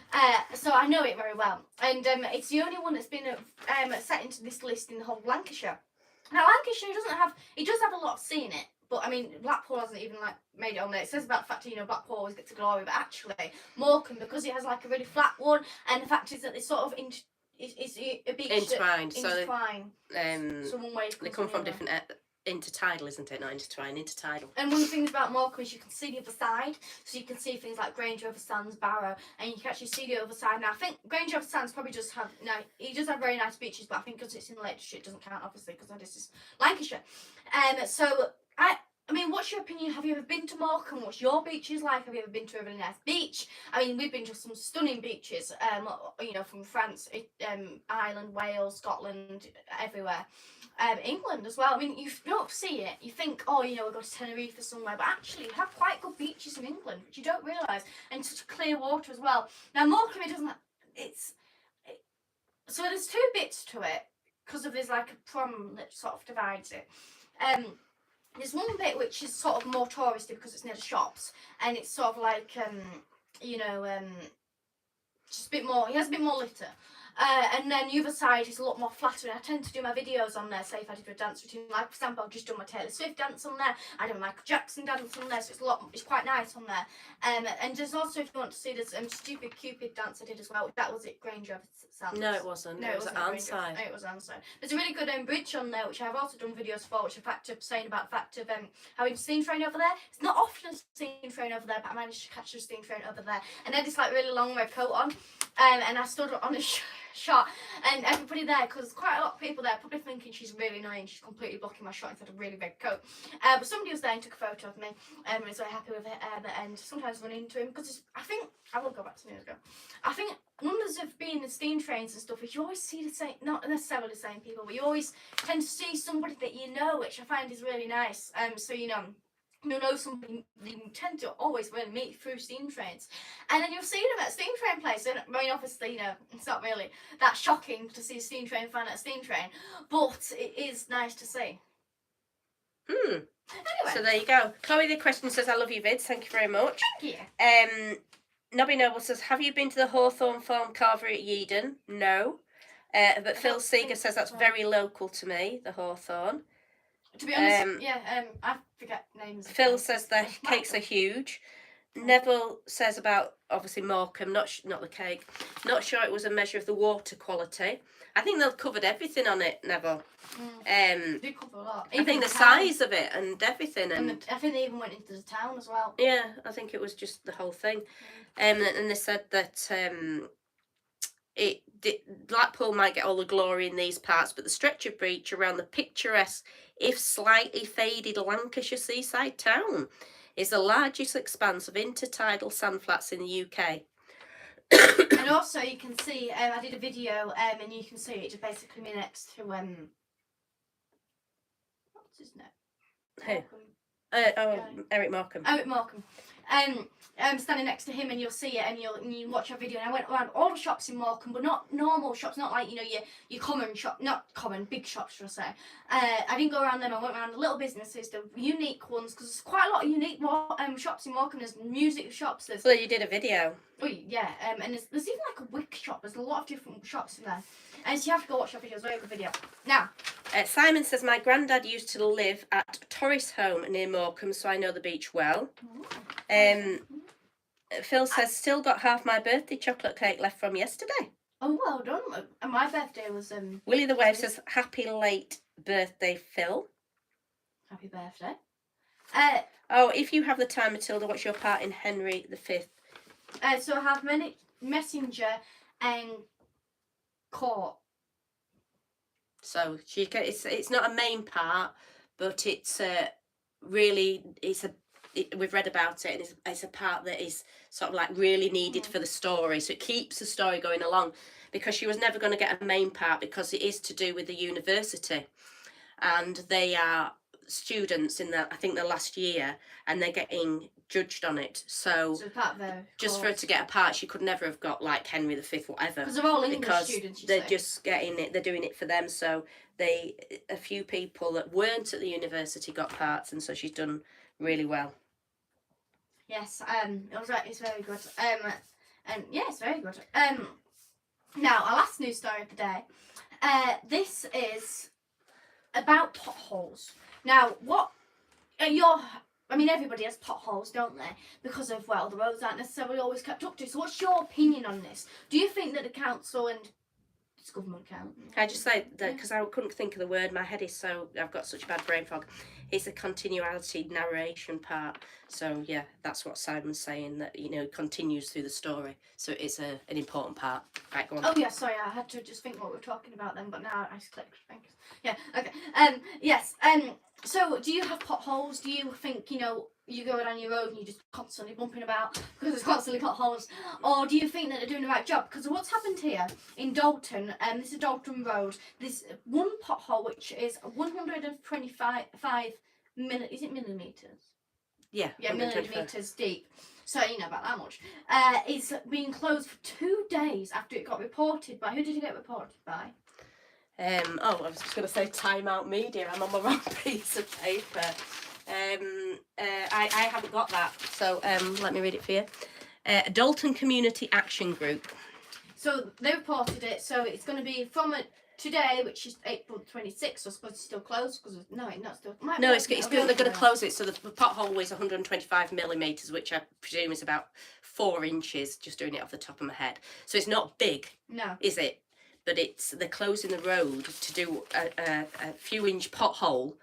So I know it very well. And it's the only one that's been set into this list in the whole of Lancashire. Now Lancashire does have a lot of sea in it. But I mean, Blackpool hasn't even made it on there. It says about the fact that Blackpool always gets to glory, but actually Morecambe, because it has a really flat one, and the fact is that it's sort of it's a beach entwined. So one way they come from different intertidal, isn't it? Not intertwined, intertidal. And one of the things about Morecambe is you can see the other side, so you can see things like Grange over Sands, Barrow, and you can actually see the other side. Now I think Grange over Sands probably just have he does have very nice beaches, but I think because it's in the Lake District, it doesn't count obviously because this is Lancashire. So I mean, what's your opinion? Have you ever been to Morecambe? What's your beaches like? Have you ever been to a really nice beach? I mean, we've been to some stunning beaches, from France, Ireland, Wales, Scotland, everywhere. England as well. I mean, you don't see it. You think, we'll go to Tenerife or somewhere, but actually you have quite good beaches in England, which you don't realise, and such clear water as well. Now, Morecambe, so there's two bits to it, because there's a prom that sort of divides it. There's one bit which is sort of more touristy because it's near the shops, and it's sort of just a bit more. It has a bit more litter. And then the other side is a lot more flatter, and I tend to do my videos on there. Say if I did a dance routine, like for example, I've just done my Taylor Swift dance on there. I did my Michael Jackson dance on there, so it's quite nice on there. And there's also, if you want to see, this Stupid Cupid dance I did as well. That was at Grange over Sands. No, it wasn't. No, it wasn't Anside. It was Anside. There's a really good bridge on there, which I've also done videos for, which are saying about the fact of having steam train over there. It's not often a steam train over there, but I managed to catch a steam train over there. And then this really long red coat on, and I stood on a shot, and everybody there, because quite a lot of people there probably thinking she's really annoying, she's completely blocking my shot instead of a really red coat, but somebody was there and took a photo of me, and was very happy with it, and sometimes run into him, because I think, I will go back to years ago, I think wonders of being in steam trains and stuff is you always see the same, not necessarily the same people, but you always tend to see somebody that you know, which I find is really nice, so you'll know somebody you tend to always really meet through steam trains, and then you'll see them at a steam train place. And I mean, obviously, it's not really that shocking to see a steam train fan at a steam train, but it is nice to see. Anyway, so there you go. Chloe the question says, I love you vids, thank you very much. Thank you. Nobby Noble says, have you been to the Hawthorne Farm Carvery at Yeadon? No. But Phil Seeger says that's very local to me, the Hawthorne. To be honest, I forget names. Phil says the cakes are huge. Neville says about, obviously, Morecambe, not the cake. Not sure it was a measure of the water quality. I think they've covered everything on it, Neville. They do cover a lot. I think the town. size of it and everything, and I think they even went into the town as well. yeah, I think it was just the whole thing. And they said that Blackpool might get all the glory in these parts, but the stretch of beach around the picturesque, if slightly faded, Lancashire seaside town is the largest expanse of intertidal sandflats in the UK. And also, you can see, I did a video, and you can see it just basically next to what's his name? Who? Eric Morecambe. Eric Morecambe. Standing next to him, and you'll see it, and you watch our video. And I went around all the shops in Morecambe, but not normal shops, not like your common shop, not common big shops, should I say? I didn't go around them. I went around the little businesses, the unique ones, because there's quite a lot of unique shops in Morecambe. There's music shops. So you did a video. Oh yeah, and there's even like a wig shop. There's a lot of different shops in there, and so you have to go watch our video. It's a very good video. Now, Simon says my granddad used to live at Torris Home near Morecambe, so I know the beach well. Phil says still got half my birthday chocolate cake left from yesterday. Oh, well done. And my birthday was Willie the Wave says happy late birthday, Phil. Happy birthday. If you have the time, Matilda, what's your part in Henry V? So I have messenger and court. So it's not a main part, but it's really we've read about it, and it's a part that is sort of like really needed for the story. So it keeps the story going along, because she was never going to get a main part, because it is to do with the university, and they are students in I think the last year, and they're getting judged on it. So part of just for her to get a part, she could never have got like Henry V, whatever. Because they're all English students. They're just getting it. They're doing it for them. So a few people that weren't at the university got parts, and so she's done really well. Yes, it's very good. And yeah, it's very good. Now our last news story of the day. This is about potholes. Now, everybody has potholes, don't they? Because of, the roads aren't necessarily always kept up to. So what's your opinion on this? Do you think that the council and does government count? Can I just say that, because I couldn't think of the word, my head is I've got such bad brain fog. It's a continuality narration part. So yeah, that's what Simon's saying, that continues through the story. So it's an important part. Right, go on. Oh yeah, sorry, I had to just think what we were talking about then, but now I just clicked. Thanks. Yeah, okay. Yes. So do you have potholes? Do you think you go down your road and you're just constantly bumping about because there's constantly potholes, or do you think that they're doing the right job? Because what's happened here in Dalton, this is Dalton Road. There's one pothole which is 125 is it millimeters? Yeah, millimeters deep. So you know about that much. It's been closed for 2 days after it got reported by. Who did it get reported by? I was just going to say Time Out Media. I'm on the wrong piece of paper. I haven't got that, so let me read it for you. Dalton Community Action Group. So they reported it. So it's going to be from today, which is April 26th. So I suppose it's still closed because it's not still. No, it's good. They're going to close it. So the pothole is 125 millimeters, which I presume is about 4 inches. Just doing it off the top of my head. So it's not big. No. Is it? But they're closing the road to do a few inch pothole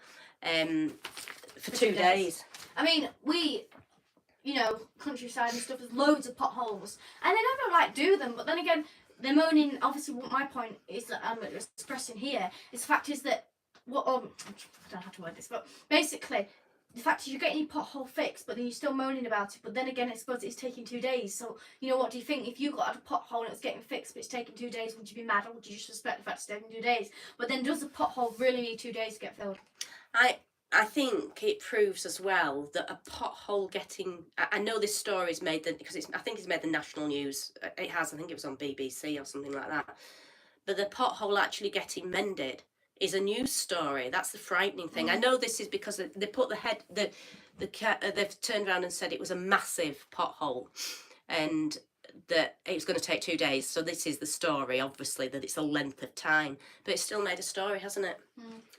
for 2 days. I mean, countryside and stuff, there's loads of potholes. And they never, do them. But then again, they're moaning, obviously, what my point is that I'm expressing here, is the fact is that, I don't know how to word this, but basically, the fact is you're getting your pothole fixed, but then you're still moaning about it. But then again, I suppose it's taking 2 days. So, what do you think? If you got a pothole and it was getting fixed, but it's taking 2 days, would you be mad, or would you just respect the fact it's taking 2 days? But then does the pothole really need 2 days to get filled? I think it proves as well that a pothole getting... I know this story's made because I think it's made the national news. It has. I think it was on BBC or something like that. But the pothole actually getting mended is a news story. That's the frightening thing. I know this is because they put they've turned around and said it was a massive pothole, and that it was going to take 2 days. So this is the story, obviously, that it's a length of time, but it's still made a story, hasn't it?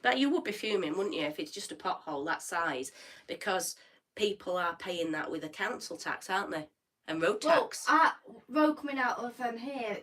But you would be fuming, wouldn't you, if it's just a pothole that size, because people are paying that with a council tax, aren't they? and road Well, tax. road coming out of here,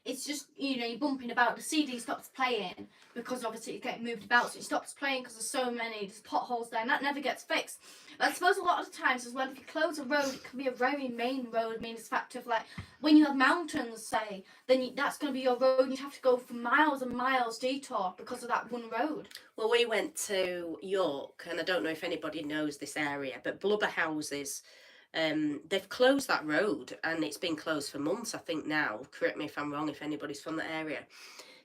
it's just, you know, you're bumping about. The CD stops playing because obviously it's getting moved about, so it stops playing because there's so many, there's potholes there, and that never gets fixed. But I suppose a lot of the times as well, if you close a road, it can be a very main road, meaning it's fact of like, when you have mountains, say, then that's going to be your road, and you'd have to go for miles and miles detour because of that one road. Well, we went to York, and I don't know if anybody knows this area, but Blubber Houses, they've closed that road, and it's been closed for months, I think now. Correct me if I'm wrong, if anybody's from the area.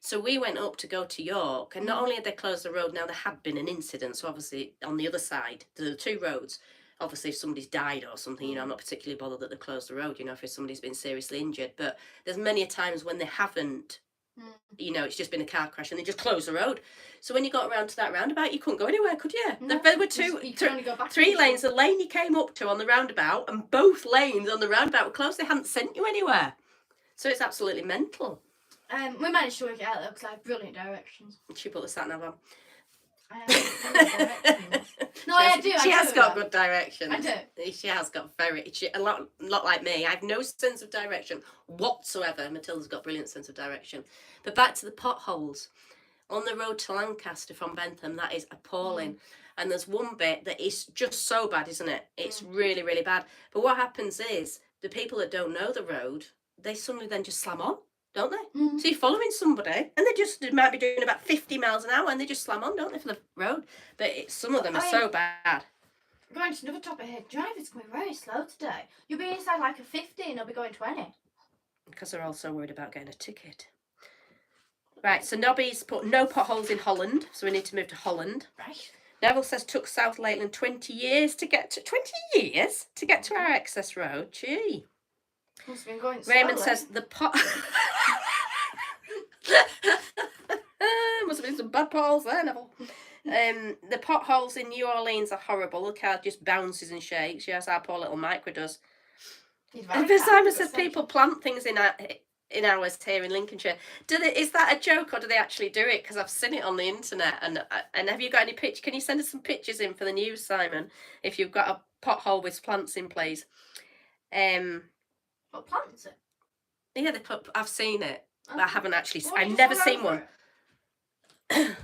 So we went up to go to York, and not only had they closed the road, now there had been an incident. So obviously on the other side, there are two roads. Obviously, if somebody's died or something, you know, I'm not particularly bothered that they closed the road, you know, if somebody's been seriously injured. But there's many a times when they haven't, you know, it's just been a car crash and they just close the road. So when you got around to that roundabout, you couldn't go anywhere, could you? No, There were you can only go back 3 lanes. The lane you came up to on the roundabout, and both lanes on the roundabout were closed. They hadn't sent you anywhere. So it's absolutely mental. We managed to work it out though because I have brilliant directions. She put the sat nav on. I have brilliant directions. No, I do. She has got good directions. I do. She has got a lot like me. I have no sense of direction whatsoever. Matilda's got brilliant sense of direction. But back to the potholes on the road to Lancaster from Bentham. That is appalling. And there's one bit that is just so bad, isn't it? It's really, really bad. But what happens is the people that don't know the road, they suddenly then just slam on, don't they? So you're following somebody, and they might be doing about 50 miles an hour, and they just slam on, don't they, for the road? But some of them are so bad. Going to another topic here. Drivers going very slow today. You'll be inside like a 50, and they'll be going 20. Because they're all so worried about getting a ticket. Right, so Nobby's put no potholes in Holland, so we need to move to Holland. Right. Neville says took South Lakeland 20 years to get to our access road. Gee. Must have been going Raymond slowly. says the must have been some bad potholes there, Neville. The potholes in New Orleans are horrible. The car just bounces and shakes. Yes, our poor little Micro does. And Simon says people plant things in ours here in Lincolnshire. Is that a joke, or do they actually do it? Because I've seen it on the internet. And have you got any pictures? Can you send us some pictures in for the news, Simon? If you've got a pothole with plants in, please. What plants it? Yeah, I've seen it, but I haven't actually. Well, I've never seen one. I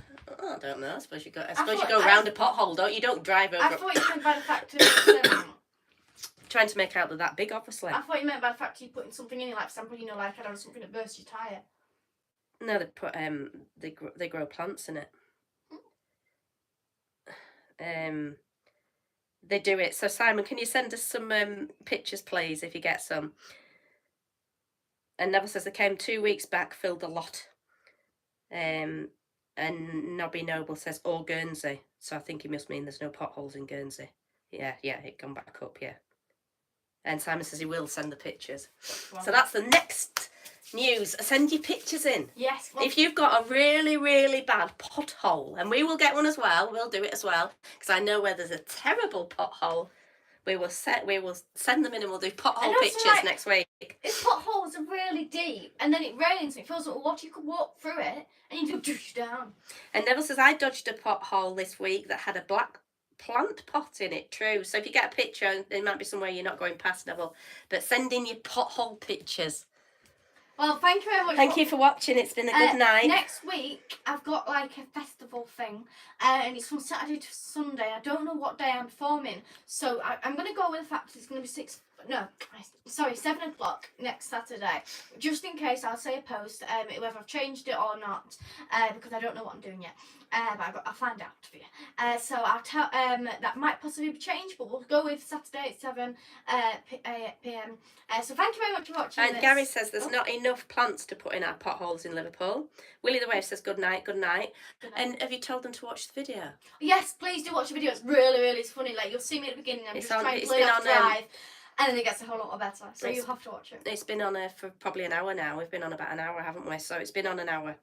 don't know. I suppose you go round a pothole, don't you? Don't drive over. I thought you meant by the fact of trying to make out that big, obviously. I thought you meant by the fact you putting something in it, like for example, you know, like I don't know, something that bursts your tyre. No, they put they grow plants in it. They do it. So Simon, can you send us some pictures, please, if you get some? And Neville says they came 2 weeks back, filled a lot. And Nobby Noble says all Guernsey. So I think he must mean there's no potholes in Guernsey. Yeah, it gone back up, yeah. And Simon says he will send the pictures. Wow. So that's the next news. Send your pictures in. Yes. Well, if you've got a really, really bad pothole, and we will get one as well. We'll do it as well, because I know where there's a terrible pothole. We will send them in, and we'll do pothole pictures next week. If potholes are really deep, and then it rains, and it feels like water, you could walk through it, and you can douche down. And Neville says I dodged a pothole this week that had a black plant pot in it. True. So if you get a picture, there might be somewhere you're not going past, Neville, but send in your pothole pictures. Well, thank you very much. Thank you for watching. It's been a good night. Next week, I've got like a festival thing, and it's from Saturday to Sunday. I don't know what day I'm performing, so I'm going to go with the fact it's going to be 7 o'clock next Saturday. Just in case, I'll say a post, whether I've changed it or not, because I don't know what I'm doing yet. But I'll find out for you. So I'll tell that might possibly be changed, but we'll go with Saturday at 7 p.m. So thank you very much for watching. And Gary says there's not enough plants to put in our potholes in Liverpool. Willie the Wave says good night, good night. And have you told them to watch the video? Yes, please do watch the video. It's really, really funny. Like you'll see me at the beginning. I'm trying to play off drive. And then it gets a whole lot better. So you have to watch it. It's been on for probably an hour now. We've been on about an hour, haven't we? So it's been on an hour.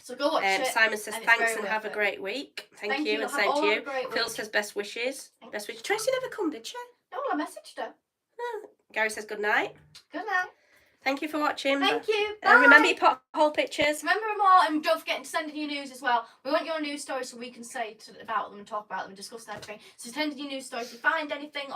So go watch it. Simon says thanks and have a great week. Thank you, and same to you. Phil says best wishes. Best wishes. Tracy never come, did she? No, I messaged her. No. Gary says good night. Good night. Thank you for watching. Thank you. Bye. Remember your pothole pictures. Remember them all, and don't forget to send in your news as well. We want your news stories so we can say about them and talk about them and discuss everything. So send in your news stories if you find anything.